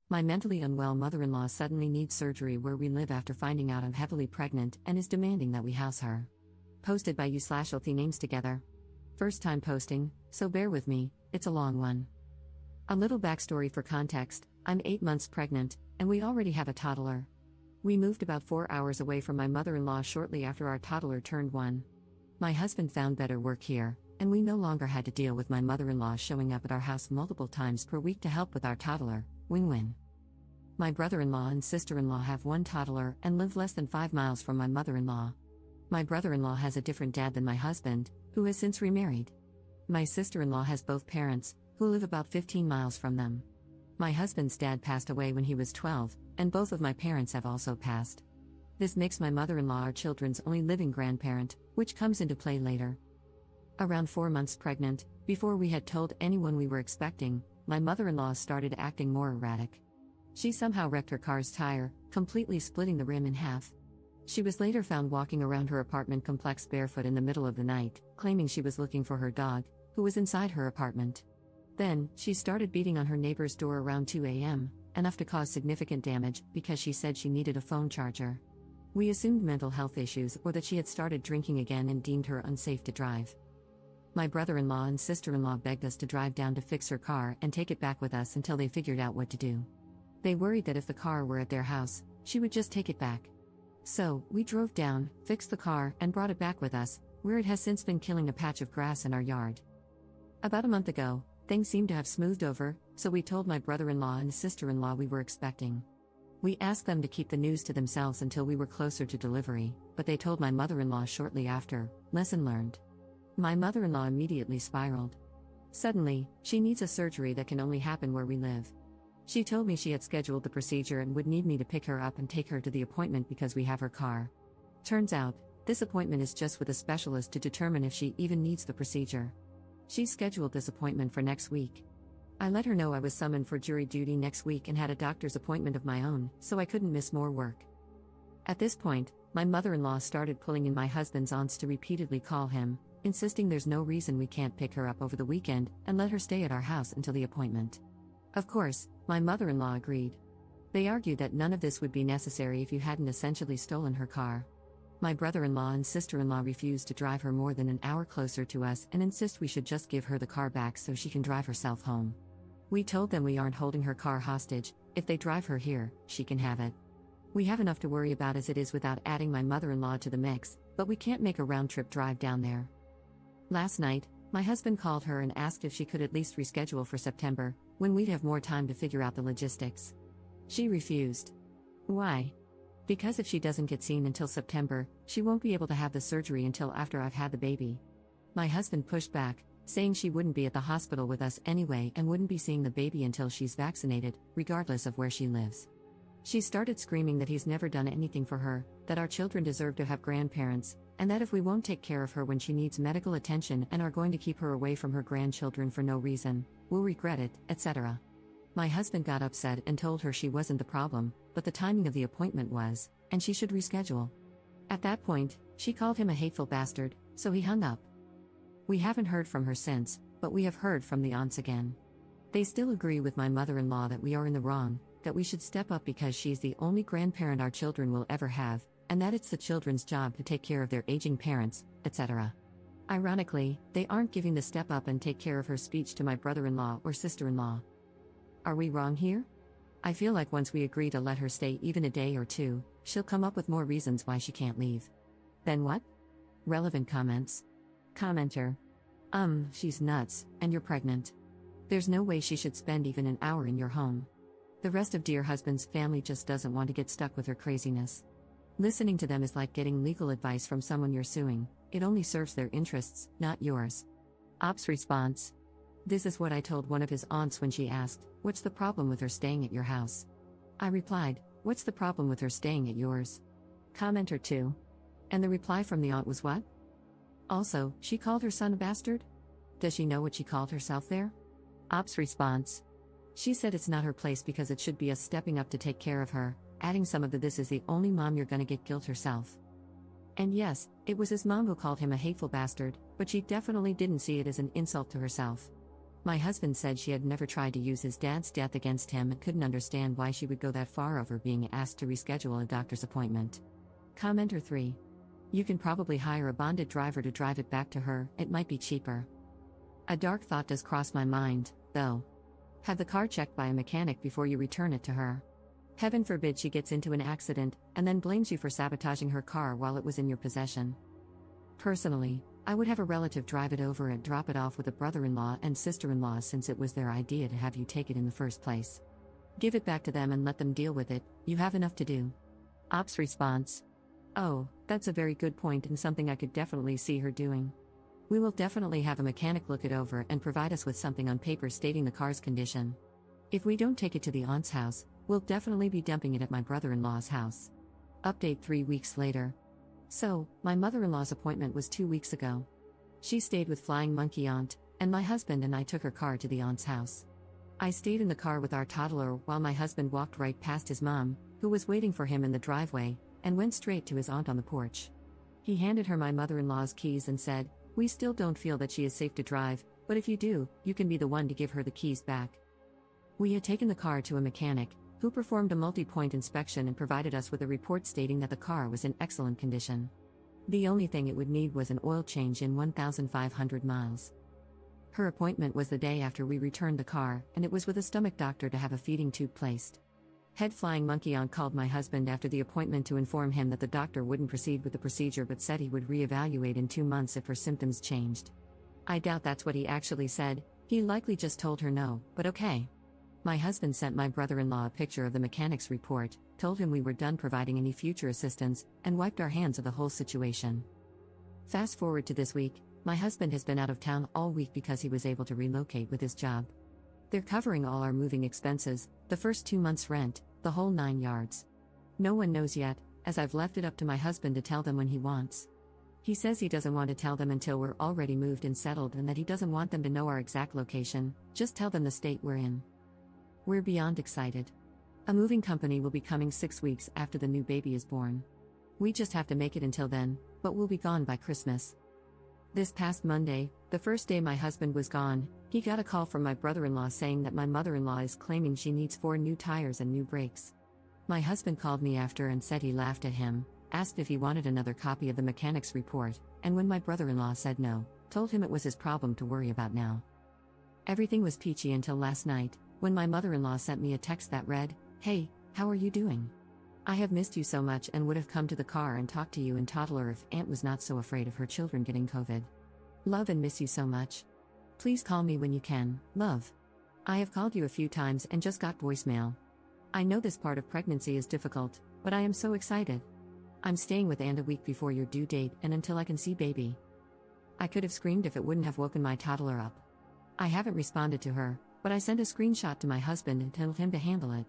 My mentally unwell mother-in-law suddenly needs surgery where we live after finding out I'm heavily pregnant and is demanding that we house her. Posted by you/Althea names together. First time posting, so bear with me, it's a long one. A little backstory for context: I'm 8 months pregnant, and we already have a toddler. We moved about 4 hours away from my mother-in-law shortly after our toddler turned 1. My husband found better work here, and we no longer had to deal with my mother-in-law showing up at our house multiple times per week to help with our toddler. Win-win. My brother-in-law and sister-in-law have 1 toddler and live less than 5 miles from my mother-in-law. My brother-in-law has a different dad than my husband, who has since remarried. My sister-in-law has both parents, who live about 15 miles from them. My husband's dad passed away when he was 12, and both of my parents have also passed. This makes my mother-in-law our children's only living grandparent, which comes into play later. Around 4 months pregnant, before we had told anyone we were expecting, my mother-in-law started acting more erratic. She somehow wrecked her car's tire, completely splitting the rim in half. She was later found walking around her apartment complex barefoot in the middle of the night, claiming she was looking for her dog, who was inside her apartment. Then, she started beating on her neighbor's door around 2 a.m., enough to cause significant damage because she said she needed a phone charger. We assumed mental health issues or that she had started drinking again and deemed her unsafe to drive. My brother-in-law and sister-in-law begged us to drive down to fix her car and take it back with us until they figured out what to do. They worried that if the car were at their house, she would just take it back. So, we drove down, fixed the car, and brought it back with us, where it has since been killing a patch of grass in our yard. About a month ago, things seemed to have smoothed over, so we told my brother-in-law and sister-in-law we were expecting. We asked them to keep the news to themselves until we were closer to delivery, but they told my mother-in-law shortly after. Lesson learned. My mother-in-law immediately spiraled. Suddenly, she needs a surgery that can only happen where we live. She told me she had scheduled the procedure and would need me to pick her up and take her to the appointment because we have her car. Turns out, this appointment is just with a specialist to determine if she even needs the procedure. She scheduled this appointment for next week. I let her know I was summoned for jury duty next week and had a doctor's appointment of my own, so I couldn't miss more work. At this point, my mother-in-law started pulling in my husband's aunts to repeatedly call him, insisting there's no reason we can't pick her up over the weekend and let her stay at our house until the appointment. Of course, my mother-in-law agreed. They argued that none of this would be necessary if you hadn't essentially stolen her car. My brother-in-law and sister-in-law refused to drive her more than an hour closer to us and insist we should just give her the car back so she can drive herself home. We told them we aren't holding her car hostage. If they drive her here, she can have it. We have enough to worry about as it is without adding my mother-in-law to the mix, but we can't make a round-trip drive down there. Last night, my husband called her and asked if she could at least reschedule for September, when we'd have more time to figure out the logistics. She refused. Why? Because if she doesn't get seen until September, she won't be able to have the surgery until after I've had the baby. My husband pushed back, saying she wouldn't be at the hospital with us anyway and wouldn't be seeing the baby until she's vaccinated, regardless of where she lives. She started screaming that he's never done anything for her, that our children deserve to have grandparents, and that if we won't take care of her when she needs medical attention and are going to keep her away from her grandchildren for no reason, we'll regret it, etc. My husband got upset and told her she wasn't the problem, but the timing of the appointment was, and she should reschedule. At that point, she called him a hateful bastard, so he hung up. We haven't heard from her since, but we have heard from the aunts again. They still agree with my mother-in-law that we are in the wrong, that we should step up because she's the only grandparent our children will ever have, and that it's the children's job to take care of their aging parents, etc. Ironically, they aren't giving the step up and take care of her speech to my brother-in-law or sister-in-law. Are we wrong here? I feel like once we agree to let her stay even a day or two, she'll come up with more reasons why she can't leave. Then what? Relevant comments. Commenter. She's nuts, and you're pregnant. There's no way she should spend even an hour in your home. The rest of dear husband's family just doesn't want to get stuck with her craziness. Listening to them is like getting legal advice from someone you're suing. It only serves their interests, not yours. Op's response. This is what I told one of his aunts when she asked, "What's the problem with her staying at your house?" I replied, "What's the problem with her staying at yours?" Commenter 2. And the reply from the aunt was what? Also, she called her son a bastard? Does she know what she called herself there? Op's response. She said it's not her place because it should be us stepping up to take care of her, adding some of the "this is the only mom you're gonna get" guilt herself. And yes, it was his mom who called him a hateful bastard, but she definitely didn't see it as an insult to herself. My husband said she had never tried to use his dad's death against him and couldn't understand why she would go that far over being asked to reschedule a doctor's appointment. Commenter 3. You can probably hire a bonded driver to drive it back to her, it might be cheaper. A dark thought does cross my mind, though. Have the car checked by a mechanic before you return it to her. Heaven forbid she gets into an accident, and then blames you for sabotaging her car while it was in your possession. Personally, I would have a relative drive it over and drop it off with a brother-in-law and sister-in-law since it was their idea to have you take it in the first place. Give it back to them and let them deal with it, you have enough to do. Ops response. Oh, that's a very good point and something I could definitely see her doing. We will definitely have a mechanic look it over and provide us with something on paper stating the car's condition. If we don't take it to the aunt's house, we'll definitely be dumping it at my brother-in-law's house. Update 3 weeks later. So, my mother-in-law's appointment was 2 weeks ago. She stayed with Flying Monkey Aunt, and my husband and I took her car to the aunt's house. I stayed in the car with our toddler while my husband walked right past his mom, who was waiting for him in the driveway, and went straight to his aunt on the porch. He handed her my mother-in-law's keys and said, "We still don't feel that she is safe to drive, but if you do, you can be the one to give her the keys back." We had taken the car to a mechanic, who performed a multi-point inspection and provided us with a report stating that the car was in excellent condition. The only thing it would need was an oil change in 1,500 miles. Her appointment was the day after we returned the car, and it was with a stomach doctor to have a feeding tube placed. Head Flying Monkey Aunt called my husband after the appointment to inform him that the doctor wouldn't proceed with the procedure but said he would reevaluate in 2 months if her symptoms changed. I doubt that's what he actually said, he likely just told her no, but okay. My husband sent my brother-in-law a picture of the mechanic's report, told him we were done providing any future assistance, and wiped our hands of the whole situation. Fast forward to this week, my husband has been out of town all week because he was able to relocate with his job. They're covering all our moving expenses, the first 2 months' rent, the whole 9 yards. No one knows yet, as I've left it up to my husband to tell them when he wants. He says he doesn't want to tell them until we're already moved and settled and that he doesn't want them to know our exact location, just tell them the state we're in. We're beyond excited. A moving company will be coming 6 weeks after the new baby is born. We just have to make it until then, but we'll be gone by Christmas. This past Monday, the first day my husband was gone, he got a call from my brother-in-law saying that my mother-in-law is claiming she needs 4 new tires and new brakes. My husband called me after and said he laughed at him, asked if he wanted another copy of the mechanic's report, and when my brother-in-law said no, told him it was his problem to worry about now. Everything was peachy until last night, when my mother-in-law sent me a text that read, "Hey, how are you doing? I have missed you so much and would have come to the car and talked to you and toddler if Aunt was not so afraid of her children getting COVID. Love and miss you so much. Please call me when you can, love. I have called you a few times and just got voicemail. I know this part of pregnancy is difficult, but I am so excited. I'm staying with Aunt a week before your due date and until I can see baby." I could have screamed if it wouldn't have woken my toddler up. I haven't responded to her, but I sent a screenshot to my husband and told him to handle it.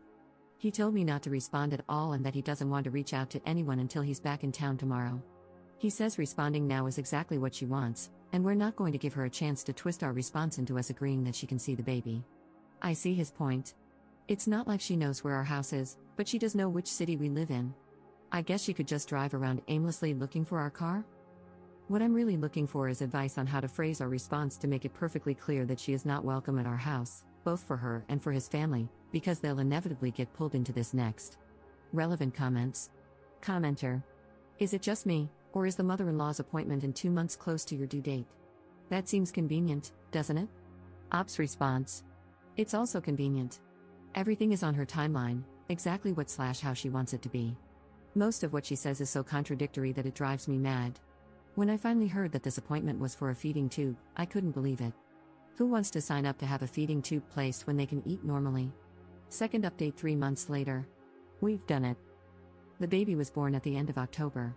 He told me not to respond at all and that he doesn't want to reach out to anyone until he's back in town tomorrow. He says responding now is exactly what she wants, and we're not going to give her a chance to twist our response into us agreeing that she can see the baby. I see his point. It's not like she knows where our house is, but she does know which city we live in. I guess she could just drive around aimlessly looking for our car? What I'm really looking for is advice on how to phrase our response to make it perfectly clear that she is not welcome at our house, both for her and for his family, because they'll inevitably get pulled into this next. Relevant comments. Commenter. Is it just me, or is the mother-in-law's appointment in 2 months close to your due date? That seems convenient, doesn't it? Ops response. It's also convenient. Everything is on her timeline, exactly what/how she wants it to be. Most of what she says is so contradictory that it drives me mad. When I finally heard that this appointment was for a feeding tube, I couldn't believe it. Who wants to sign up to have a feeding tube placed when they can eat normally? Second update 3 months later. We've done it. The baby was born at the end of October.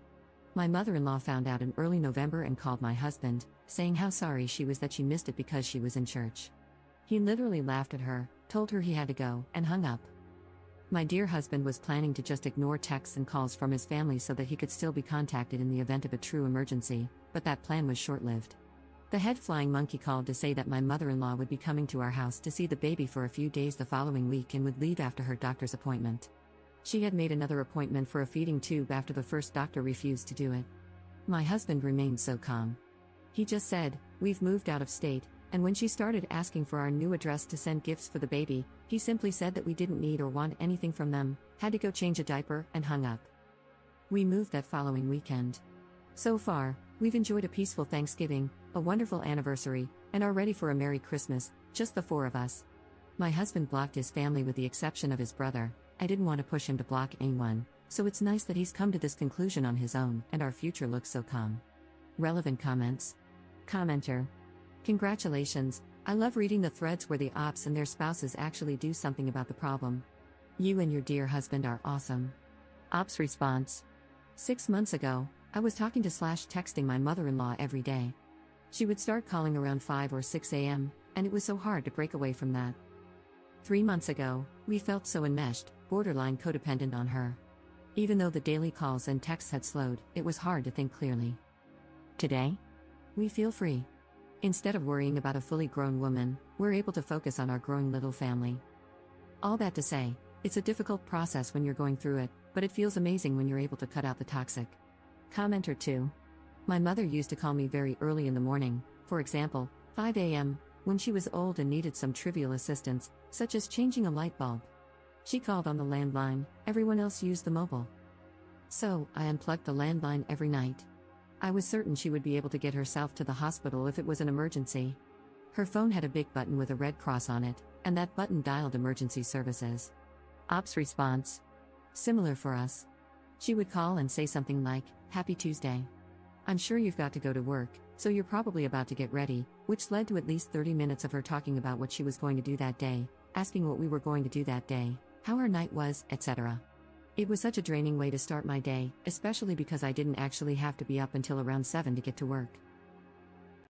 My mother-in-law found out in early November and called my husband, saying how sorry she was that she missed it because she was in church. He literally laughed at her, told her he had to go, and hung up. My dear husband was planning to just ignore texts and calls from his family so that he could still be contacted in the event of a true emergency, but that plan was short-lived. The head Flying Monkey called to say that my mother-in-law would be coming to our house to see the baby for a few days the following week and would leave after her doctor's appointment. She had made another appointment for a feeding tube after the first doctor refused to do it. My husband remained so calm. He just said, "We've moved out of state, and when she started asking for our new address to send gifts for the baby, he simply said that we didn't need or want anything from them, had to go change a diaper, and hung up. We moved that following weekend. So far, we've enjoyed a peaceful Thanksgiving, a wonderful anniversary, and are ready for a Merry Christmas, just the four of us. My husband blocked his family with the exception of his brother. I didn't want to push him to block anyone, so it's nice that he's come to this conclusion on his own, and our future looks so calm. Relevant comments. Commenter. Congratulations, I love reading the threads where the ops and their spouses actually do something about the problem. You and your dear husband are awesome. Ops response. 6 months ago, I was talking to / texting my mother-in-law every day. She would start calling around 5 or 6 a.m., and it was so hard to break away from that. 3 months ago, we felt so enmeshed, borderline codependent on her. Even though the daily calls and texts had slowed, it was hard to think clearly. Today? We feel free. Instead of worrying about a fully grown woman, we're able to focus on our growing little family. All that to say, it's a difficult process when you're going through it, but it feels amazing when you're able to cut out the toxic. Commenter 2. My mother used to call me very early in the morning, for example, 5 a.m., when she was old and needed some trivial assistance, such as changing a light bulb. She called on the landline, everyone else used the mobile. So, I unplugged the landline every night. I was certain she would be able to get herself to the hospital if it was an emergency. Her phone had a big button with a red cross on it, and that button dialed emergency services. Ops response. Similar for us. She would call and say something like, "Happy Tuesday. I'm sure you've got to go to work, so you're probably about to get ready," which led to at least 30 minutes of her talking about what she was going to do that day, asking what we were going to do that day, how our night was, etc. It was such a draining way to start my day, especially because I didn't actually have to be up until around 7 to get to work.